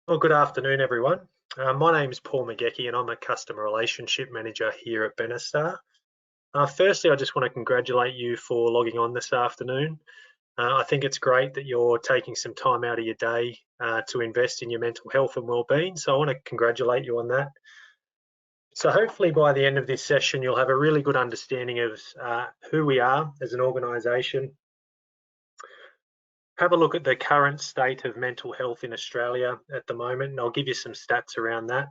Well, good afternoon, everyone. My name is Paul McGecky and I'm a Customer Relationship Manager here at Benestar. Firstly, I just want to congratulate you for logging on this afternoon. I think it's great that you're taking some time out of your day to invest in your mental health and well-being, so I want to congratulate you on that. So hopefully by the end of this session, you'll have a really good understanding of who we are as an organisation. Have a look at the current state of mental health in Australia at the moment, and I'll give you some stats around that.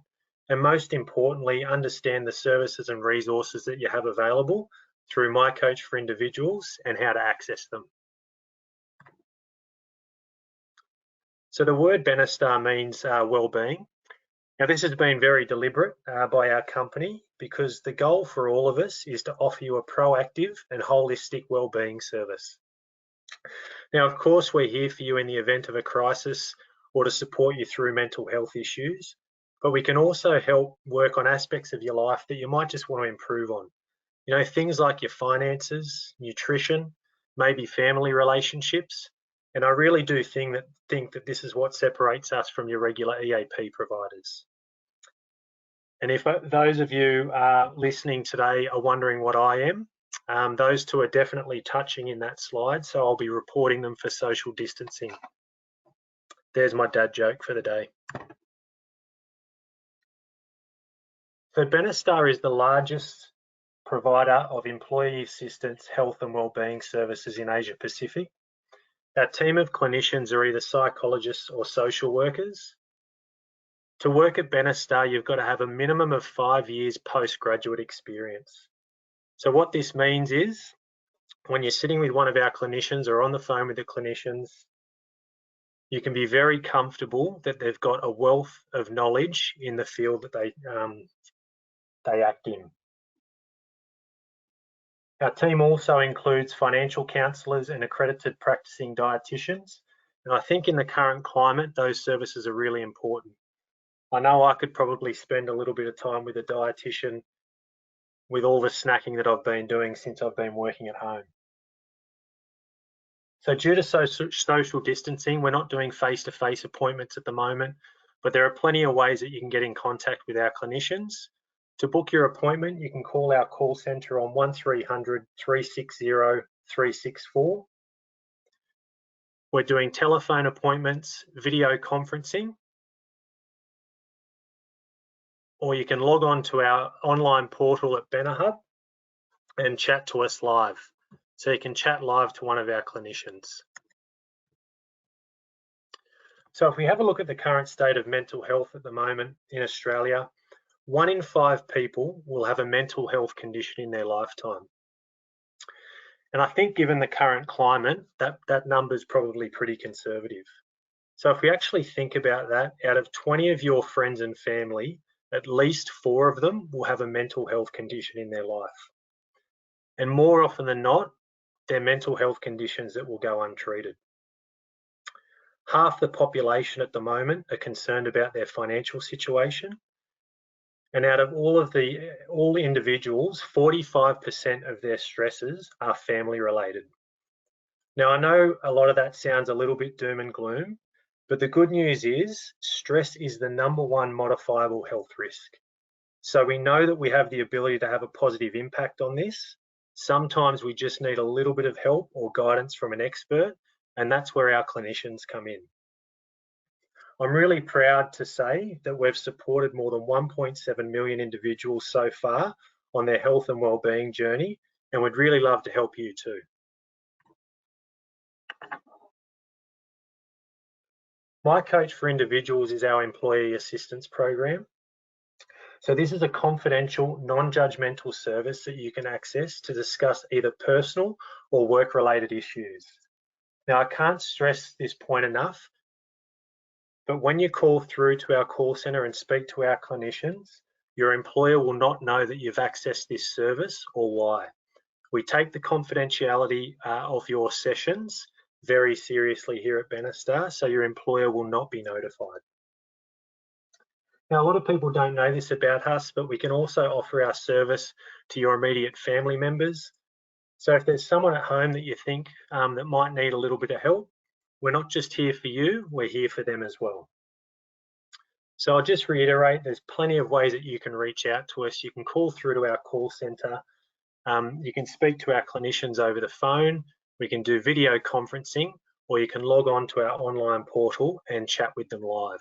And most importantly, understand the services and resources that you have available through MyCoach for individuals and how to access them. So the word Benestar means well-being. Now this has been very deliberate by our company because the goal for all of us is to offer you a proactive and holistic well-being service. Now, of course, we're here for you in the event of a crisis or to support you through mental health issues, but we can also help work on aspects of your life that you might just want to improve on. You know, things like your finances, nutrition, maybe family relationships. And I really do think that this is what separates us from your regular EAP providers. And if those of you listening today are wondering what I am, those two are definitely touching in that slide, so I'll be reporting them for social distancing. There's my dad joke for the day. So Benestar is the largest provider of employee assistance, health and wellbeing services in Asia Pacific. Our team of clinicians are either psychologists or social workers. To work at Benestar, you've got to have a minimum of 5 years postgraduate experience. So what this means is when you're sitting with one of our clinicians or on the phone with the clinicians, you can be very comfortable that they've got a wealth of knowledge in the field that they act in. Our team also includes financial counsellors and accredited practicing dietitians. And I think in the current climate, those services are really important. I know I could probably spend a little bit of time with a dietitian with all the snacking that I've been doing since I've been working at home. So due to social distancing, we're not doing face-to-face appointments at the moment, but there are plenty of ways that you can get in contact with our clinicians. To book your appointment, you can call our call centre on 1300 360 364. We're doing telephone appointments, video conferencing, or you can log on to our online portal at BenaHub and chat to us live. So you can chat live to one of our clinicians. So if we have a look at the current state of mental health at the moment in Australia, 1 in 5 people will have a mental health condition in their lifetime. And I think given the current climate, that number is probably pretty conservative. So if we actually think about that, out of 20 of your friends and family, at least 4 of them will have a mental health condition in their life. And more often than not, they're mental health conditions that will go untreated. Half the population at the moment are concerned about their financial situation. And out of all individuals, 45% of their stresses are family related. Now, I know a lot of that sounds a little bit doom and gloom, but the good news is stress is the #1 modifiable health risk. So we know that we have the ability to have a positive impact on this. Sometimes we just need a little bit of help or guidance from an expert, and that's where our clinicians come in. I'm really proud to say that we've supported more than 1.7 million individuals so far on their health and wellbeing journey, and we'd really love to help you too. MyCoach for Individuals is our employee assistance program. So this is a confidential, non-judgmental service that you can access to discuss either personal or work-related issues. Now, I can't stress this point enough, but when you call through to our call centre and speak to our clinicians, your employer will not know that you've accessed this service or why. We take the confidentiality of your sessions very seriously here at Benestar, so your employer will not be notified. Now, a lot of people don't know this about us, but we can also offer our service to your immediate family members. So if there's someone at home that you think that might need a little bit of help, we're not just here for you, we're here for them as well. So I'll just reiterate, there's plenty of ways that you can reach out to us. You can call through to our call centre. You can speak to our clinicians over the phone. We can do video conferencing, or you can log on to our online portal and chat with them live.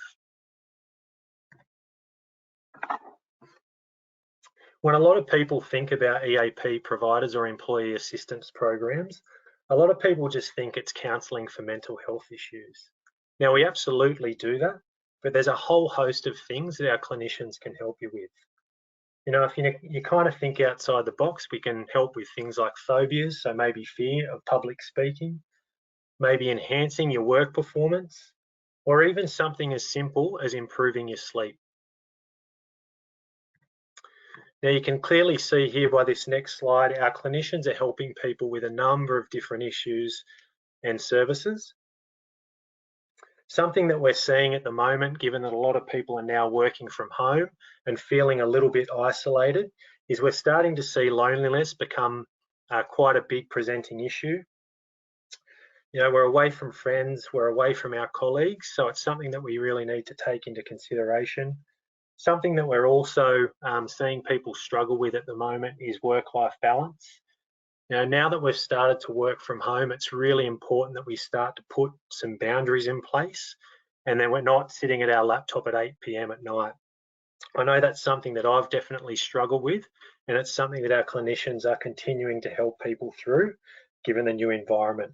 When a lot of people think about EAP providers or employee assistance programs, a lot of people just think it's counselling for mental health issues. Now, we absolutely do that, but there's a whole host of things that our clinicians can help you with. You know, if you kind of think outside the box, we can help with things like phobias, so maybe fear of public speaking, maybe enhancing your work performance, or even something as simple as improving your sleep. Now, you can clearly see here by this next slide, our clinicians are helping people with a number of different issues and services. Something that we're seeing at the moment, given that a lot of people are now working from home and feeling a little bit isolated, is we're starting to see loneliness become quite a big presenting issue. You know, we're away from friends, we're away from our colleagues, so it's something that we really need to take into consideration. Something that we're also seeing people struggle with at the moment is work-life balance. Now that we've started to work from home, it's really important that we start to put some boundaries in place, and then we're not sitting at our laptop at 8 p.m. at night. I know that's something that I've definitely struggled with, and it's something that our clinicians are continuing to help people through, given the new environment.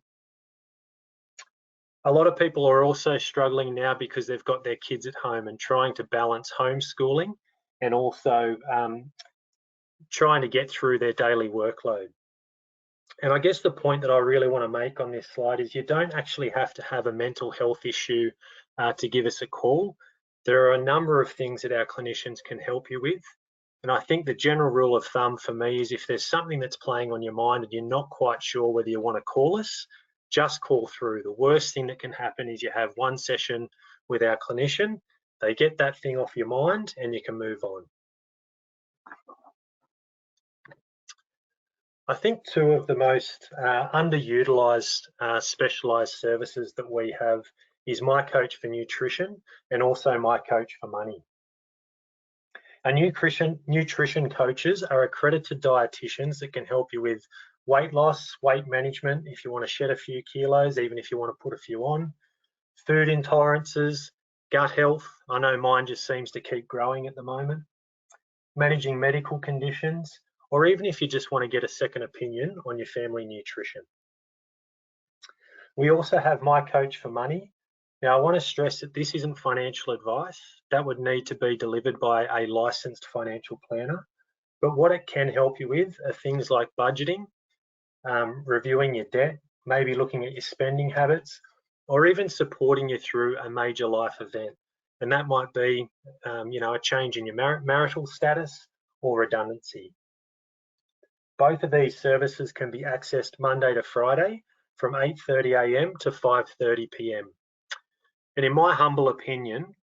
A lot of people are also struggling now because they've got their kids at home and trying to balance homeschooling and also trying to get through their daily workload. And I guess the point that I really want to make on this slide is you don't actually have to have a mental health issue to give us a call. There are a number of things that our clinicians can help you with. And I think the general rule of thumb for me is if there's something that's playing on your mind and you're not quite sure whether you want to call us, just call through. The worst thing that can happen is you have one session with our clinician, they get that thing off your mind and you can move on. I think two of the most underutilised specialised services that we have is MyCoach for nutrition and also MyCoach for money. Our nutrition coaches are accredited dietitians that can help you with weight loss, weight management, if you want to shed a few kilos, even if you want to put a few on, food intolerances, gut health. I know mine just seems to keep growing at the moment, managing medical conditions, or even if you just want to get a second opinion on your family nutrition. We also have MyCoach for money. Now, I want to stress that this isn't financial advice. That would need to be delivered by a licensed financial planner. But what it can help you with are things like budgeting, reviewing your debt, maybe looking at your spending habits, or even supporting you through a major life event. And that might be, a change in your marital status or redundancy. Both of these services can be accessed Monday to Friday from 8:30 a.m. to 5:30 p.m. And in my humble opinion,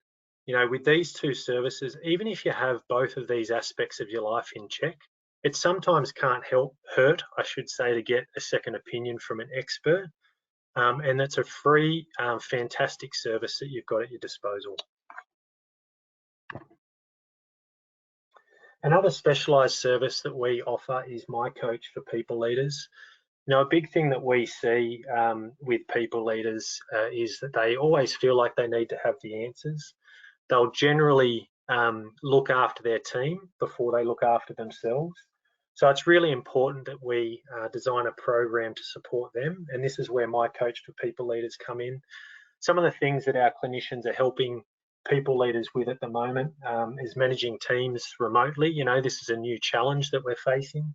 with these two services, even if you have both of these aspects of your life in check, it sometimes can't hurt, I should say, to get a second opinion from an expert. And that's a free, fantastic service that you've got at your disposal. Another specialised service that we offer is MyCoach for people leaders. Now, a big thing that we see with people leaders is that they always feel like they need to have the answers. They'll generally look after their team before they look after themselves. So it's really important that we design a program to support them. And this is where MyCoach for people leaders come in. Some of the things that our clinicians are helping people leaders with at the moment is managing teams remotely. This is a new challenge that we're facing.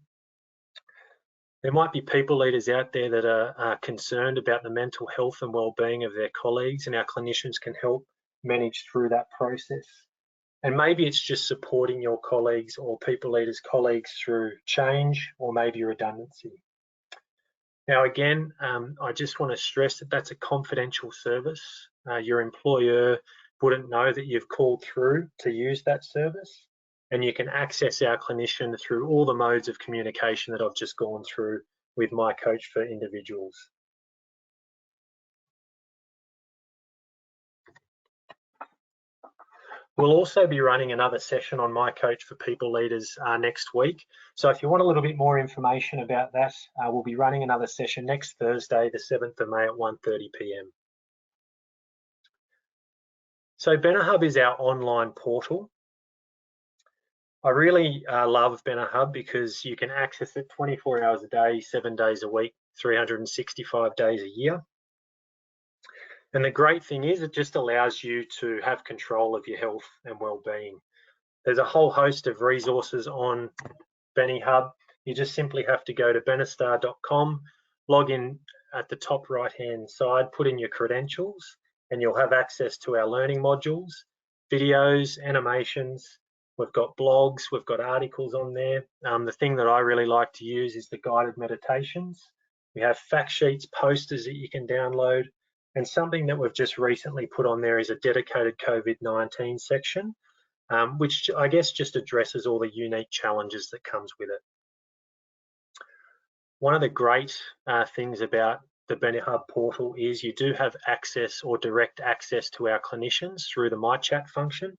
There might be people leaders out there that are concerned about the mental health and well-being of their colleagues, and our clinicians can help manage through that process. And maybe it's just supporting your colleagues or people leaders' colleagues through change or maybe redundancy. Now, again, I just want to stress that that's a confidential service. Your employer wouldn't know that you've called through to use that service, and you can access our clinician through all the modes of communication that I've just gone through with MyCoach for individuals. We'll also be running another session on MyCoach for people leaders next week. So if you want a little bit more information about that, we'll be running another session next Thursday, the 7th of May at 1:30 p.m. So BenaHub is our online portal. I really love BenaHub because you can access it 24 hours a day, 7 days a week, 365 days a year. And the great thing is it just allows you to have control of your health and well-being. There's a whole host of resources on BenaHub. You just simply have to go to benestar.com, log in at the top right-hand side, put in your credentials, and you'll have access to our learning modules, videos, animations. We've got blogs, we've got articles on there. The thing that I really like to use is the guided meditations. We have fact sheets, posters that you can download, and something that we've just recently put on there is a dedicated COVID-19 section, which I guess just addresses all the unique challenges that comes with it. One of the great things about the BenaHub portal is you do have access or direct access to our clinicians through the MyChat function.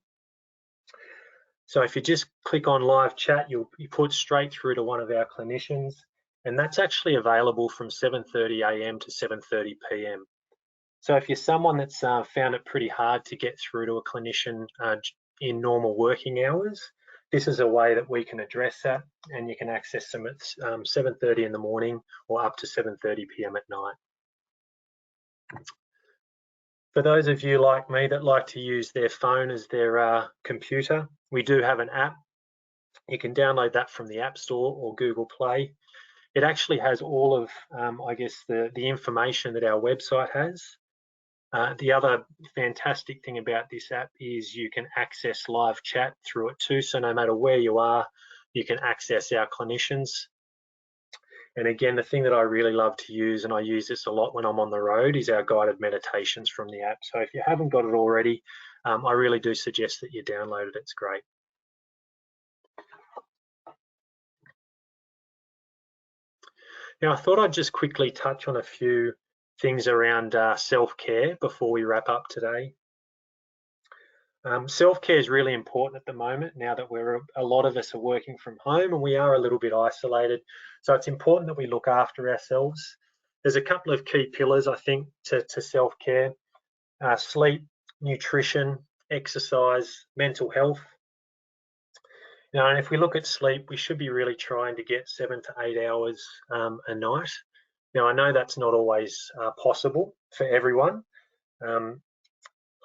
So if you just click on live chat, you'll be put straight through to one of our clinicians, and that's actually available from 7:30 a.m. to 7:30 p.m. So if you're someone that's found it pretty hard to get through to a clinician in normal working hours, this is a way that we can address that, and you can access them at 7:30 in the morning or up to 7:30 p.m. at night. For those of you like me that like to use their phone as their computer, we do have an app. You can download that from the App Store or Google Play. It actually has all of, I guess, the information that our website has. The other fantastic thing about this app is you can access live chat through it too. So no matter where you are, you can access our clinicians. And again, the thing that I really love to use, and I use this a lot when I'm on the road, is our guided meditations from the app. So if you haven't got it already, I really do suggest that you download it. It's great. Now, I thought I'd just quickly touch on a few things around self-care before we wrap up today. Self-care is really important at the moment now that a lot of us are working from home and we are a little bit isolated. So it's important that we look after ourselves. There's a couple of key pillars, I think, to self-care: sleep, nutrition, exercise, mental health. Now, and if we look at sleep, we should be really trying to get 7 to 8 hours a night. Now, I know that's not always possible for everyone.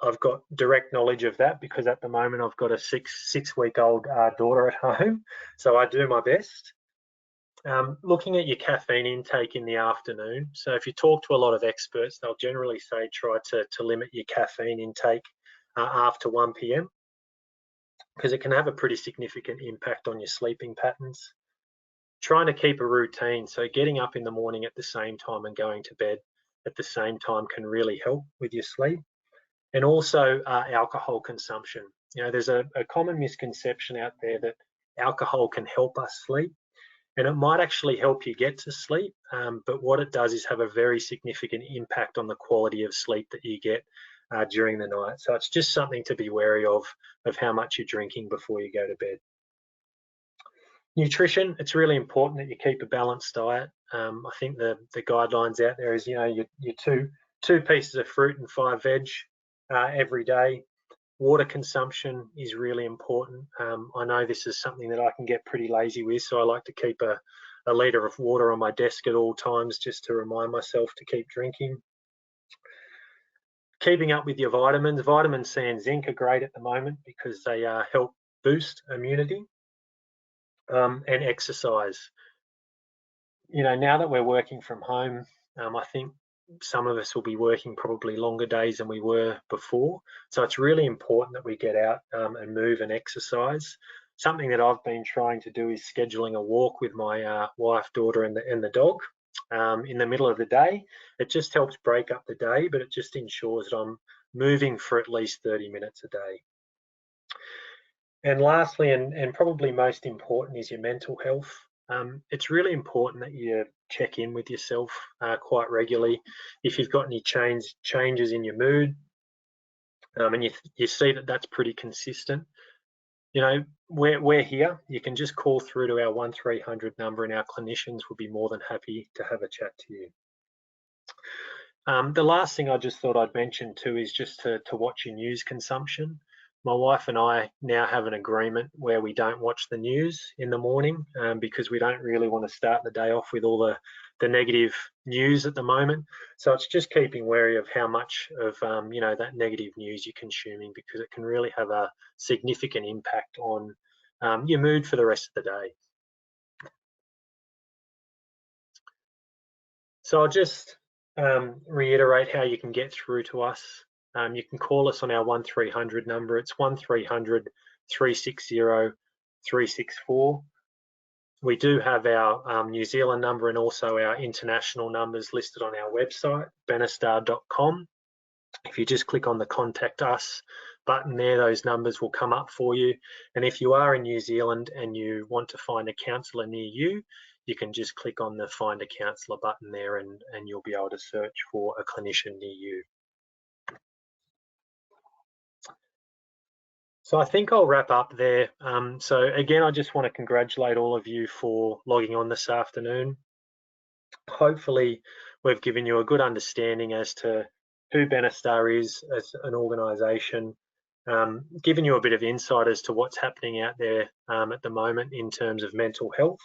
I've got direct knowledge of that because at the moment I've got a six-week-old daughter at home, so I do my best. Looking at your caffeine intake in the afternoon. So if you talk to a lot of experts, they'll generally say try to limit your caffeine intake after 1 p.m. because it can have a pretty significant impact on your sleeping patterns. Trying to keep a routine, so getting up in the morning at the same time and going to bed at the same time can really help with your sleep. And also alcohol consumption. You know, there's a common misconception out there that alcohol can help us sleep, and it might actually help you get to sleep, but what it does is have a very significant impact on the quality of sleep that you get during the night. So it's just something to be wary of how much you're drinking before you go to bed. Nutrition, it's really important that you keep a balanced diet. I think the guidelines out there is, you know, your two pieces of fruit and 5 veg every day. Water consumption is really important. I know this is something that I can get pretty lazy with, so I like to keep a litre of water on my desk at all times just to remind myself to keep drinking. Keeping up with your vitamins. Vitamin C and zinc are great at the moment because they help boost immunity. And exercise. You know, now that we're working from home, I think some of us will be working probably longer days than we were before. So it's really important that we get out and move and exercise. Something that I've been trying to do is scheduling a walk with my wife, daughter, and the dog in the middle of the day. It just helps break up the day, but it just ensures that I'm moving for at least 30 minutes a day. And lastly, and probably most important, is your mental health. It's really important that you check in with yourself quite regularly. If you've got any changes in your mood, And you see that that's pretty consistent. You know, we're here. You can just call through to our 1300 number and our clinicians will be more than happy to have a chat to you. The last thing I just thought I'd mention too is just to watch your news consumption. My wife and I now have an agreement where we don't watch the news in the morning because we don't really want to start the day off with all the negative news at the moment. So it's just keeping wary of how much of that negative news you're consuming, because it can really have a significant impact on your mood for the rest of the day. So I'll just reiterate how you can get through to us. You can call us on our 1300 number. It's 1300 360 364. We do have our New Zealand number and also our international numbers listed on our website, benestar.com. If you just click on the Contact Us button there, those numbers will come up for you. And if you are in New Zealand and you want to find a counsellor near you, you can just click on the Find a Counsellor button there and you'll be able to search for a clinician near you. So I think I'll wrap up there. So again, I just want to congratulate all of you for logging on this afternoon. Hopefully, we've given you a good understanding as to who Benestar is as an organisation, given you a bit of insight as to what's happening out there at the moment in terms of mental health.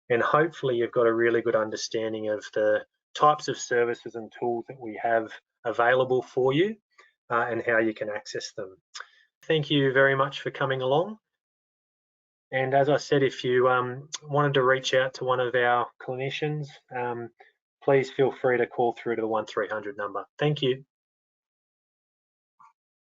And hopefully you've got a really good understanding of the types of services and tools that we have available for you and how you can access them. Thank you very much for coming along. And as I said, if you wanted to reach out to one of our clinicians, please feel free to call through to the 1300 number. Thank you.